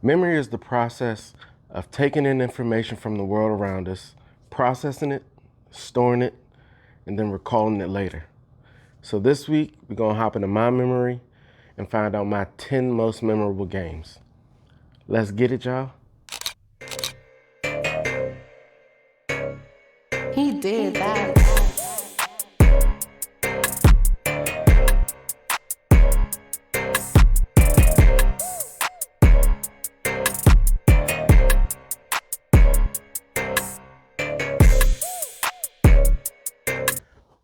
Memory is the process of taking in information from the world around us, processing it, storing it, and then recalling it later. So this week, we're gonna hop into my memory and find out my 10 most memorable games. Let's get it, y'all. He did that.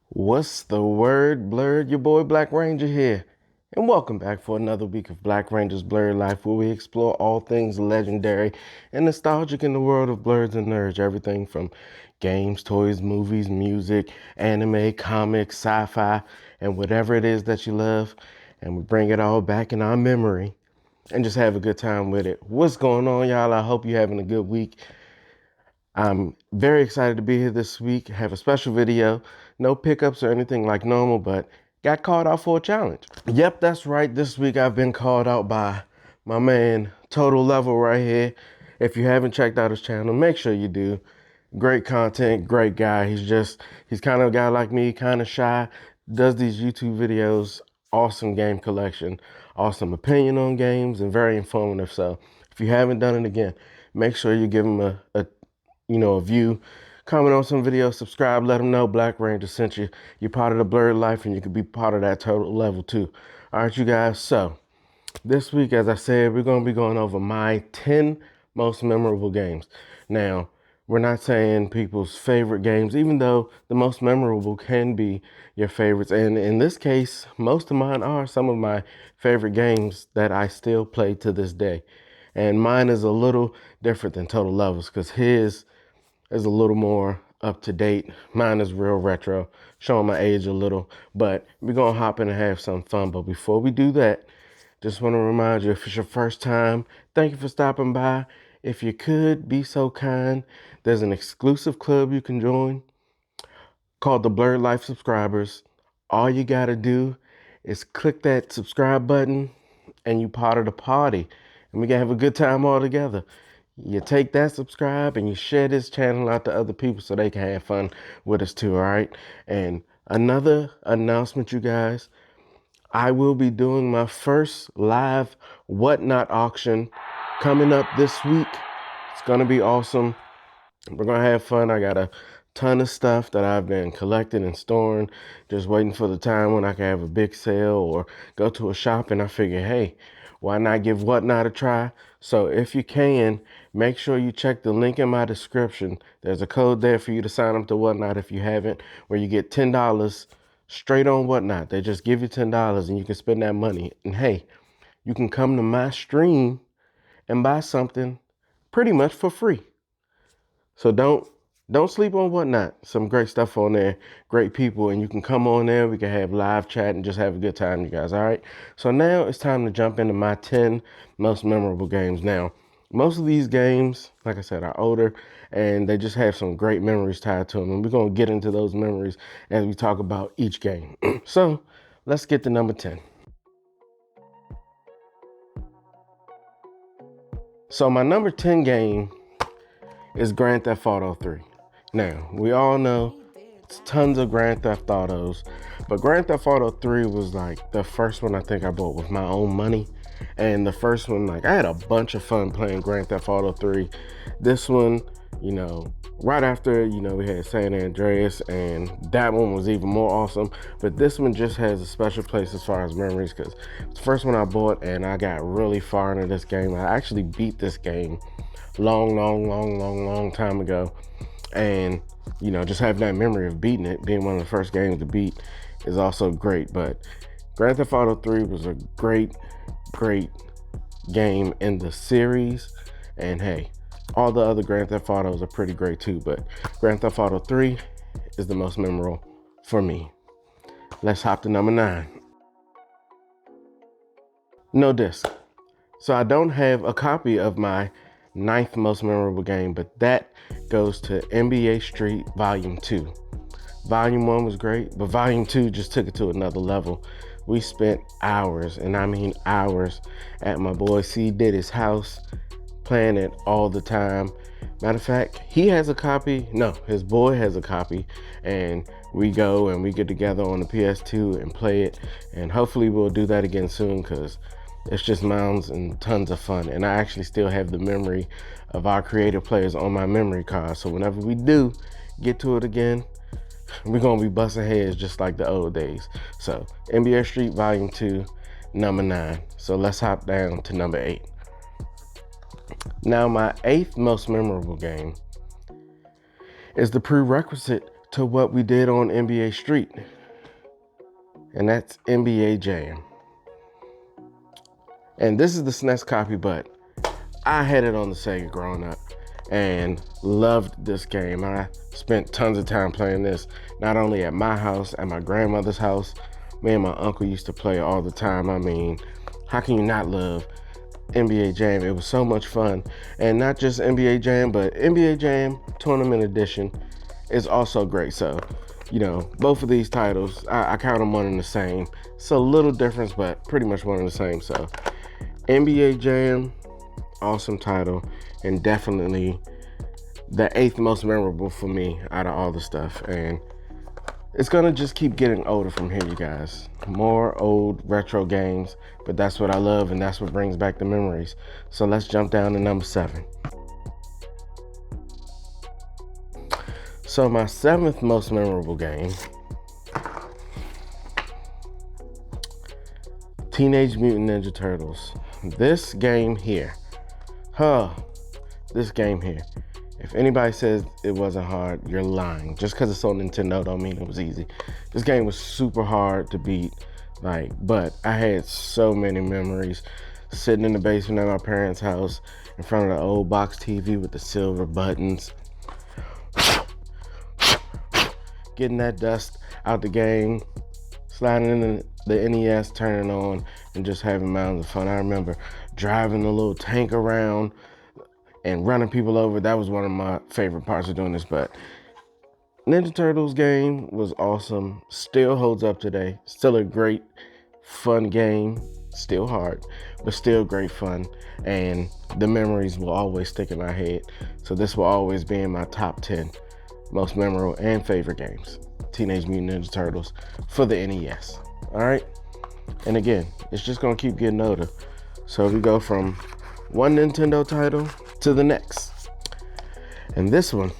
What's the word, Blerd? Your boy Black Ranger here. And welcome back for another week of BlakRanger's Blerd Life, where we explore all things legendary and nostalgic in the world of blerds and nerds. Everything from games, toys, movies, music, anime, comics, sci-fi, and whatever it is that you love. And we bring it all back in our memory and just have a good time with it. What's going on, y'all? I hope you're having a good week. I'm very excited to be here this week. Have a special video. No pickups or anything like normal, but got called out for a challenge. Yep, that's right. This week I've been called out by my man, Total Level right here. If you haven't checked out his channel, make sure you do. Great content, great guy. He's kind of a guy like me, kind of shy, does these YouTube videos, awesome game collection, awesome opinion on games, and very informative. So if you haven't done it again, make sure you give him a view, comment on some videos, subscribe, let them know Black Ranger sent you. You're part of the Blerd Life and you can be part of that Total Level too. All right, you guys. So this week, as I said, we're going to be going over my 10 most memorable games. Now, we're not saying people's favorite games, even though the most memorable can be your favorites. And in this case, most of mine are some of my favorite games that I still play to this day. And mine is a little different than Total Levels because his is a little more up to date. Mine is real retro, showing my age a little, but we're gonna hop in and have some fun. But before we do that, just want to remind you, if it's your first time, thank you for stopping by. If you could be so kind, there's an exclusive club you can join called the Blerd Life Subscribers. All you gotta do is click that subscribe button and you part of the party, and we can have a good time all together. You take that subscribe and you share this channel out to other people so they can have fun with us too, all right? And another announcement, you guys, I will be doing my first live Whatnot auction coming up this week. It's gonna be awesome. We're gonna have fun. I got a ton of stuff that I've been collecting and storing, just waiting for the time when I can have a big sale or go to a shop, and I figure, hey, why not give Whatnot a try? So if you can, make sure you check the link in my description. There's a code there for you to sign up to Whatnot if you haven't, where you get $10 straight on Whatnot. They just give you $10 and you can spend that money. And hey, you can come to my stream and buy something pretty much for free. So don't sleep on Whatnot. Some great stuff on there, great people, and you can come on there. We can have live chat and just have a good time, you guys. All right. So now it's time to jump into my 10 most memorable games. Now, most of these games, like I said, are older and they just have some great memories tied to them. And we're going to get into those memories as we talk about each game. So let's get to number 10. So my number 10 game is Grand Theft Auto 3. Now, we all know it's tons of Grand Theft Autos, but Grand Theft Auto 3 was like the first one I think I bought with my own money. And the first one, like, I had a bunch of fun playing Grand Theft Auto 3. This one, right after, we had San Andreas, and that one was even more awesome. But this one just has a special place as far as memories because it's the first one I bought, and I got really far into this game. I actually beat this game long time ago. And, just having that memory of beating it, being one of the first games to beat, is also great. But Grand Theft Auto 3 was a great game in the series. And hey, all the other Grand Theft Autos are pretty great too, but Grand Theft Auto 3 is the most memorable for me. Let's hop to number 9. No disc. So I don't have a copy of my 9th most memorable game, but that goes to NBA Street Volume 2. Volume 1 was great, but Volume 2 just took it to another level. We spent hours, and I mean hours, at my boy C Diddy's house, playing it all the time. Matter of fact, he has a copy. No, his boy has a copy, and we go and we get together on the PS2 and play it. And hopefully we'll do that again soon, because it's just mounds and tons of fun. And I actually still have the memory of our creative players on my memory card. So whenever we do get to it again, we're gonna be busting heads just like the old days. So NBA Street Volume 2, number 9. So let's hop down to number 8. Now, my 8th most memorable game is the prerequisite to what we did on NBA Street, and that's NBA Jam. And this is the SNES copy, but I had it on the Sega growing up and loved this game. I spent tons of time playing this, not only at my house, at my grandmother's house. Me and my uncle used to play all the time. I mean, how can you not love NBA Jam? It was so much fun. And not just NBA Jam, but NBA Jam Tournament Edition is also great. So, you know, both of these titles, I count them one and the same. It's a little difference, but pretty much one and the same. So NBA Jam, awesome title, and definitely the 8th most memorable for me out of all the stuff. And it's gonna just keep getting older from here, you guys. More old retro games, but that's what I love, and that's what brings back the memories. So let's jump down to number 7. So my 7th most memorable game, Teenage Mutant Ninja Turtles. This game here, this game here. If anybody says it wasn't hard, you're lying. Just because it's on Nintendo don't mean it was easy. This game was super hard to beat, but I had so many memories sitting in the basement at my parents' house in front of the old box TV with the silver buttons, getting that dust out the game, sliding in the NES, turning on, and just having mounds of fun. I remember driving the little tank around and running people over. That was one of my favorite parts of doing this. But Ninja Turtles game was awesome. Still holds up today. Still a great, fun game. Still hard, but still great fun. And the memories will always stick in my head. So this will always be in my top 10 most memorable and favorite games. Teenage Mutant Ninja Turtles for the NES. All right. And again, it's just gonna keep getting older. So we go from one Nintendo title to the next. And this one,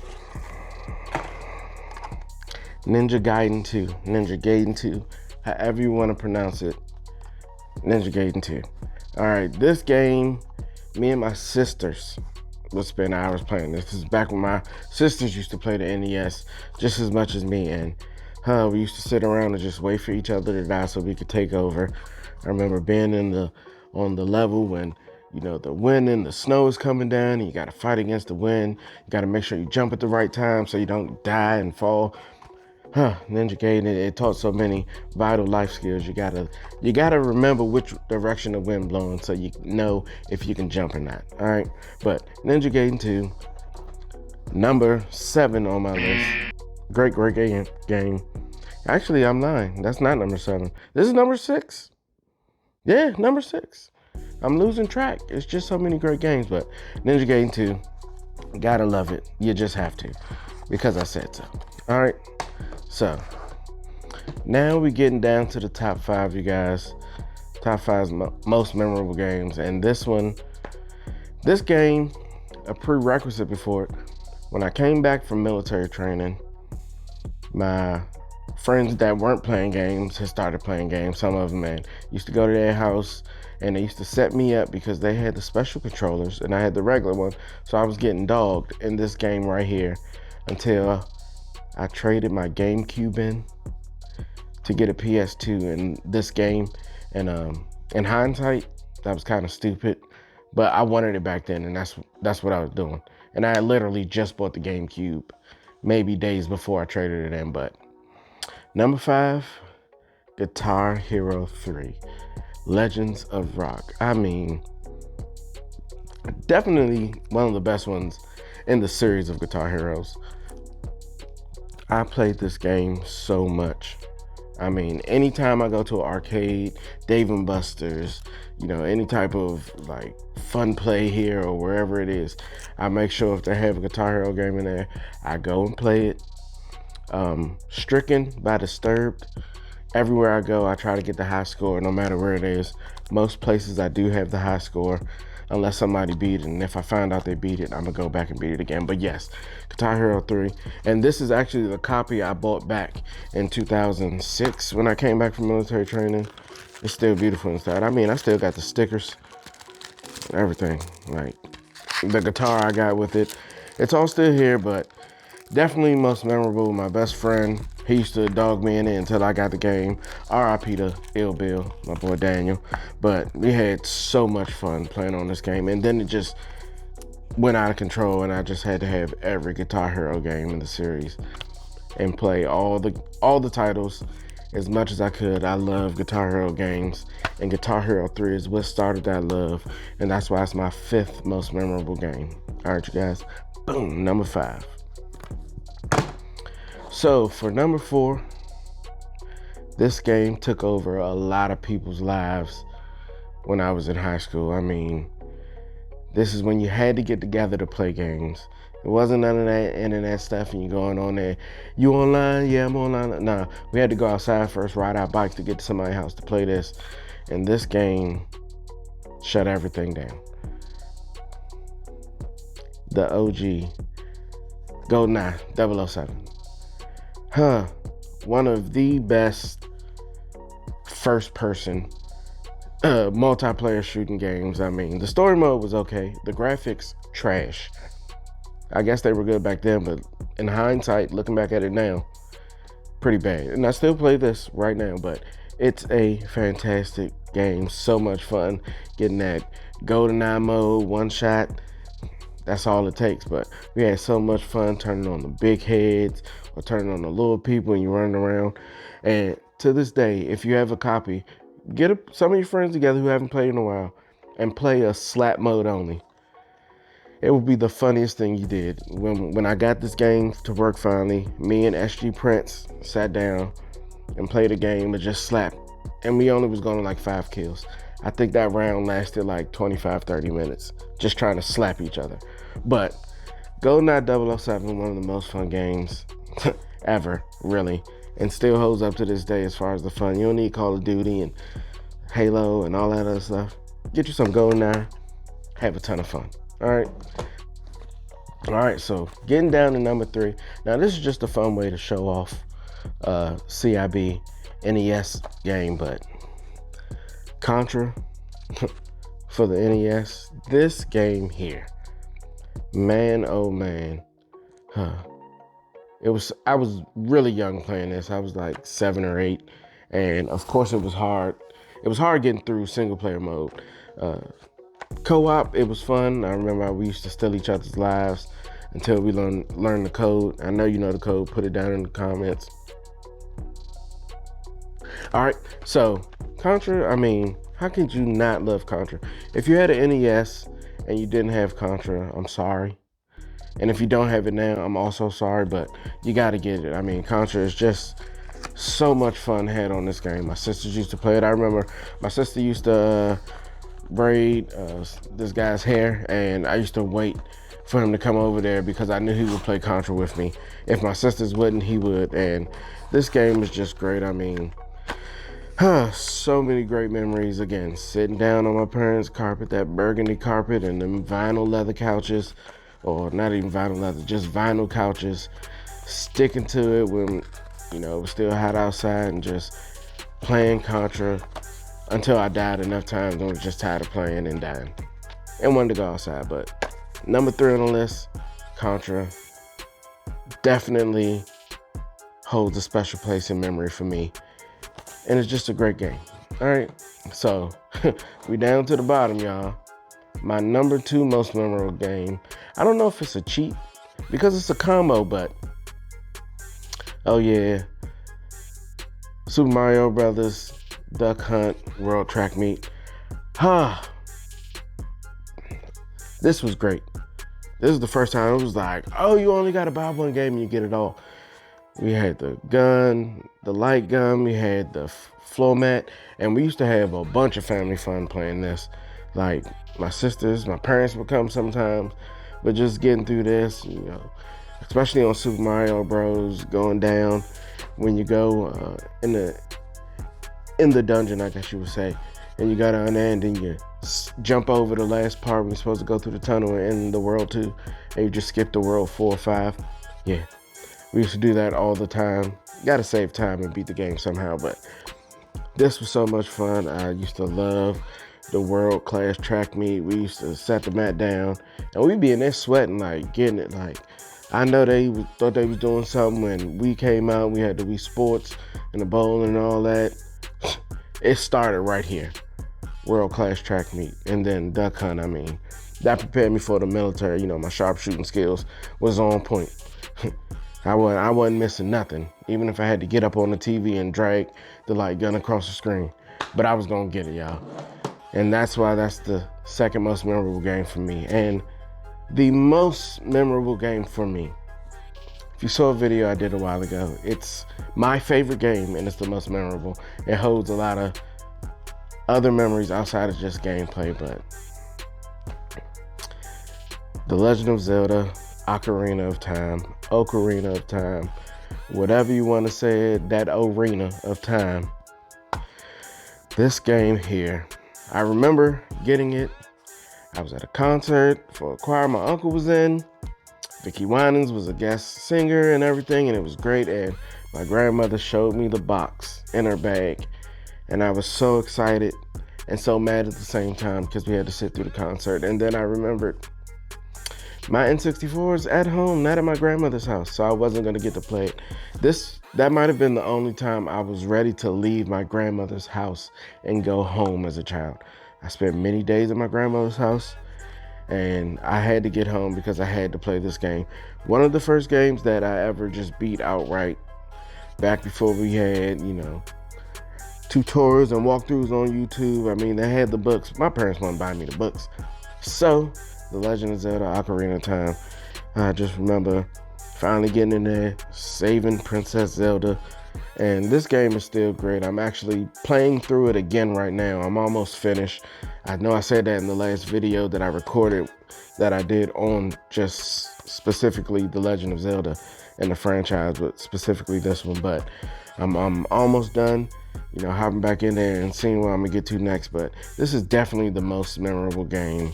Ninja Gaiden 2, however you want to pronounce it, Ninja Gaiden 2. All right, this game, me and my sisters would spend hours playing this. This is back when my sisters used to play the NES just as much as me, and we used to sit around and just wait for each other to die so we could take over. I remember being on the level when, you know, the wind and the snow is coming down and you got to fight against the wind. You got to make sure you jump at the right time so you don't die and fall. Ninja Gaiden, it taught so many vital life skills. You gotta remember which direction the wind blowing so you know if you can jump or not. All right, but Ninja Gaiden 2, number 7 on my list. Great game. Actually, I'm lying. That's not number 7. This is number 6. Yeah, number 6. I'm losing track. It's just so many great games, but Ninja Gaiden 2, gotta love it. You just have to, because I said so. All right, so now we're getting down to the top 5, you guys. Top 5 most memorable games, and this game, a prerequisite before it. When I came back from military training, my friends that weren't playing games had started playing games. Some of them, man, used to go to their house and they used to set me up because they had the special controllers and I had the regular one. So I was getting dogged in this game right here until I traded my GameCube in to get a PS2 in this game. And in hindsight, that was kind of stupid, but I wanted it back then, and that's what I was doing. And I literally just bought the GameCube maybe days before I traded it in. But number 5, Guitar Hero 3, Legends of Rock. I mean, definitely one of the best ones in the series of Guitar Heroes. I played this game so much I mean, anytime I go to an arcade, Dave and Buster's, you know, any type of like fun play here or wherever it is, I make sure if they have a Guitar Hero game in there, I go and play it. Stricken by Disturbed. Everywhere I go, I try to get the high score, no matter where it is. Most places I do have the high score, unless somebody beat it. And if I find out they beat it, I'm gonna go back and beat it again. But yes, Guitar Hero 3. And this is actually the copy I bought back in 2006 when I came back from military training. It's still beautiful inside. I mean, I still got the stickers, everything. Like the guitar I got with it. It's all still here, but definitely most memorable. My best friend, he used to dog me in it until I got the game. R.I.P. to Ill Bill, my boy Daniel. But we had so much fun playing on this game, and then it just went out of control, and I just had to have every Guitar Hero game in the series and play all the titles as much as I could. I love Guitar Hero games, and Guitar Hero 3 is what started that love, and that's why it's my 5th most memorable game. All right, you guys. Boom, number 5. So for number 4, this game took over a lot of people's lives when I was in high school. I mean, this is when you had to get together to play games. It wasn't none of that internet stuff and you going on there. You online? Yeah, I'm online. Nah, we had to go outside first, ride our bikes to get to somebody's house to play this. And this game shut everything down. The OG, GoldenEye 007. One of the best first-person multiplayer shooting games. I mean, the story mode was okay. The graphics, trash. I guess they were good back then, but in hindsight, looking back at it now, pretty bad. And I still play this right now, but it's a fantastic game. So much fun getting that GoldenEye mode, one shot. That's all it takes. But we had so much fun turning on the big heads or turning on the little people and you're running around. And to this day, if you have a copy, get some of your friends together who haven't played in a while and play a slap mode only. It would be the funniest thing you did. When I got this game to work finally, me and SG Prince sat down and played a game of just slap. And we only was going to like 5 kills. I think that round lasted like 25, 30 minutes, just trying to slap each other. But GoldenEye 007, one of the most fun games ever, really, and still holds up to this day as far as the fun. You don't need Call of Duty and Halo and all that other stuff. Get you some GoldenEye, have a ton of fun. All right, so getting down to number 3. Now, this is just a fun way to show off CIB NES game, but Contra for the NES, this game here, man, oh man, I was really young playing this. I was like 7 or 8, and of course it was hard. It was hard getting through single player mode. Co-op, it was fun. I remember we used to steal each other's lives until we learned the code. I know you know the code. Put it down in the comments. All right, so Contra, I mean, how could you not love Contra? If you had an NES and you didn't have Contra, I'm sorry. And if you don't have it now, I'm also sorry, but you gotta get it. I mean, Contra is just so much fun had on this game. My sisters used to play it. I remember my sister used to braid this guy's hair, and I used to wait for him to come over there because I knew he would play Contra with me. If my sisters wouldn't, he would. And this game is just great. I mean, so many great memories. Again, sitting down on my parents' carpet, that burgundy carpet, and them vinyl leather couches, or not even vinyl leather, just vinyl couches, sticking to it when, you know, it was still hot outside, and just playing Contra until I died enough times and was just tired of playing and dying and wanted to go outside. But number 3 on the list, Contra, definitely holds a special place in memory for me. And it's just a great game. All right, so we down to the bottom, y'all. My number 2 most memorable game. I don't know if it's a cheat because it's a combo, but oh yeah, Super Mario Brothers Duck Hunt World Track Meet. This was great. This is the first time it was like, oh, you only got to buy one game and you get it all. We had the gun, the light gun, we had the floor mat, and we used to have a bunch of family fun playing this. Like my sisters, my parents would come sometimes, but just getting through this, you know, especially on Super Mario Bros. Going down when you go in the dungeon, I guess you would say, and you got on there and then you jump over the last part when you're supposed to go through the tunnel and end the world 2, and you just skip the world 4 or 5. Yeah. We used to do that all the time. Gotta save time and beat the game somehow, but this was so much fun. I used to love the world-class track meet. We used to set the mat down, and we'd be in there sweating, like, getting it. Like, I know thought they was doing something when we came out. We had the Wii Sports and the bowling and all that. It started right here. World-class track meet. And then duck hunt, I mean. That prepared me for the military. You know, my sharpshooting skills was on point. I wasn't missing nothing, even if I had to get up on the TV and drag the light gun across the screen. But I was gonna get it, y'all. And that's why that's the second most memorable game for me. And the most memorable game for me, if you saw a video I did a while ago, it's my favorite game and it's the most memorable. It holds a lot of other memories outside of just gameplay, but The Legend of Zelda, Ocarina of Time, whatever you want to say it, that arena of time. This game here, I remember getting it. I was at a concert for a choir my uncle was in. Vicky Winans was a guest singer and everything, and it was great. And my grandmother showed me the box in her bag, and I was so excited and so mad at the same time because we had to sit through the concert. And then I remembered my N64 is at home, not at my grandmother's house, so I wasn't going to get to play it. That might have been the only time I was ready to leave my grandmother's house and go home as a child. I spent many days at my grandmother's house, and I had to get home because I had to play this game. One of the first games that I ever just beat outright, back before we had, you know, tutorials and walkthroughs on YouTube. I mean, they had the books. My parents wouldn't buy me the books. So, The Legend of Zelda, Ocarina of Time. I just remember finally getting in there, saving Princess Zelda. And this game is still great. I'm actually playing through it again right now. I'm almost finished. I know I said that in the last video that I recorded that I did on just specifically The Legend of Zelda and the franchise, but specifically this one. But I'm almost done, you know, hopping back in there and seeing where I'm gonna get to next. But this is definitely the most memorable game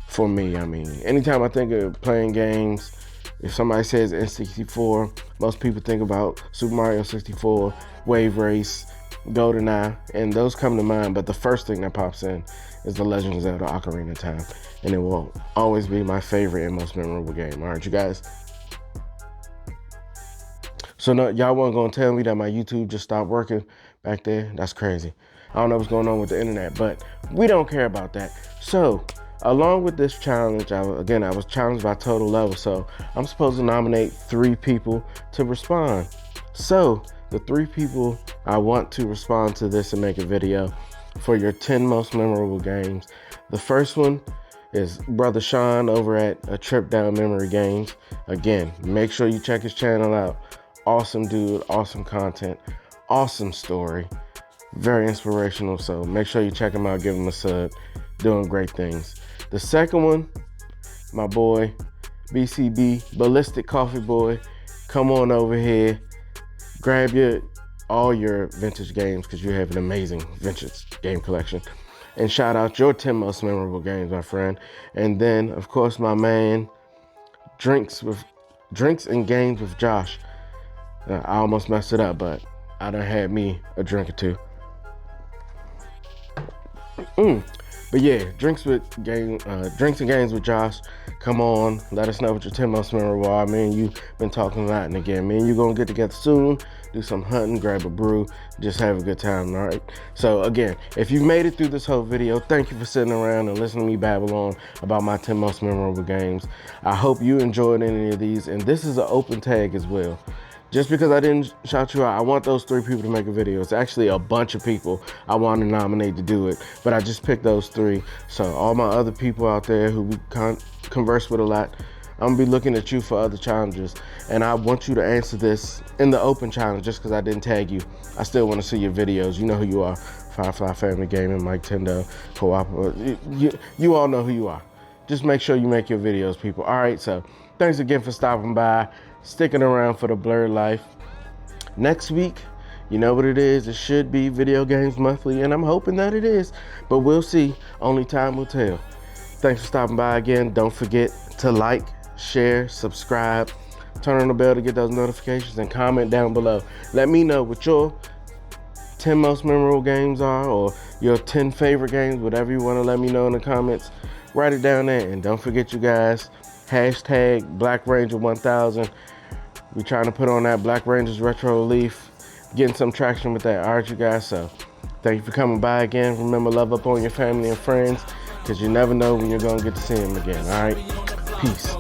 for me. I mean, anytime I think of playing games, if somebody says N64, most people think about Super Mario 64, Wave Race, GoldenEye, and those come to mind. But the first thing that pops in is The Legend of Zelda Ocarina of Time, and it will always be my favorite and most memorable game. All right, you guys? So no, y'all weren't gonna tell me that my YouTube just stopped working back there? That's crazy. I don't know what's going on with the internet, but we don't care about that. So, along with this challenge, I was challenged by Total Level, so I'm supposed to nominate 3 people to respond. So, the 3 people I want to respond to this and make a video for your 10 most memorable games. The first one is Brother Sean over at A Trip Down Memory Games. Again, make sure you check his channel out. Awesome dude, awesome content, awesome story, very inspirational. So make sure you check him out, give him a sub, doing great things. The second one, my boy, BCB, Ballistik Coffee Boy. Come on over here, grab all your vintage games because you have an amazing vintage game collection. And shout out your 10 most memorable games, my friend. And then, of course, my man, Drinks and Games with Josh. I almost messed it up, but I done had me a drink or two. But yeah, Drinks and Games with Josh. Come on, let us know what your 10 most memorable are. Me and you been talking a lot, and again, me and you gonna get together soon, do some hunting, grab a brew, just have a good time, all right? So again, if you made it through this whole video, thank you for sitting around and listening to me babble on about my 10 most memorable games. I hope you enjoyed any of these, and this is an open tag as well. Just because I didn't shout you out, I want those 3 people to make a video. It's actually a bunch of people I want to nominate to do it, but I just picked those 3. So all my other people out there who we converse with a lot, I'm gonna be looking at you for other challenges, and I want you to answer this in the open challenge. Just because I didn't tag you, I still want to see your videos. You know who you are. Firefly Family Gaming, Mike Tendo, Co-op. You all know who you are. Just make sure you make your videos, people. All right, so thanks again for stopping by, sticking around for the Blerd Life. Next week, you know what it is. It should be Video Games Monthly, and I'm hoping that it is, but we'll see. Only time will tell. Thanks for stopping by again. Don't forget to like, share, subscribe, turn on the bell to get those notifications, and comment down below. Let me know what your 10 most memorable games are, or your 10 favorite games, whatever you want to let me know in the comments. Write it down there, and don't forget, you guys, hashtag BlakRanger1000. We're trying to put on that BlakRanger's Retro Leaf, getting some traction with that. All right, you guys, so thank you for coming by again. Remember, love up on your family and friends, because you never know when you're going to get to see them again. All right, peace.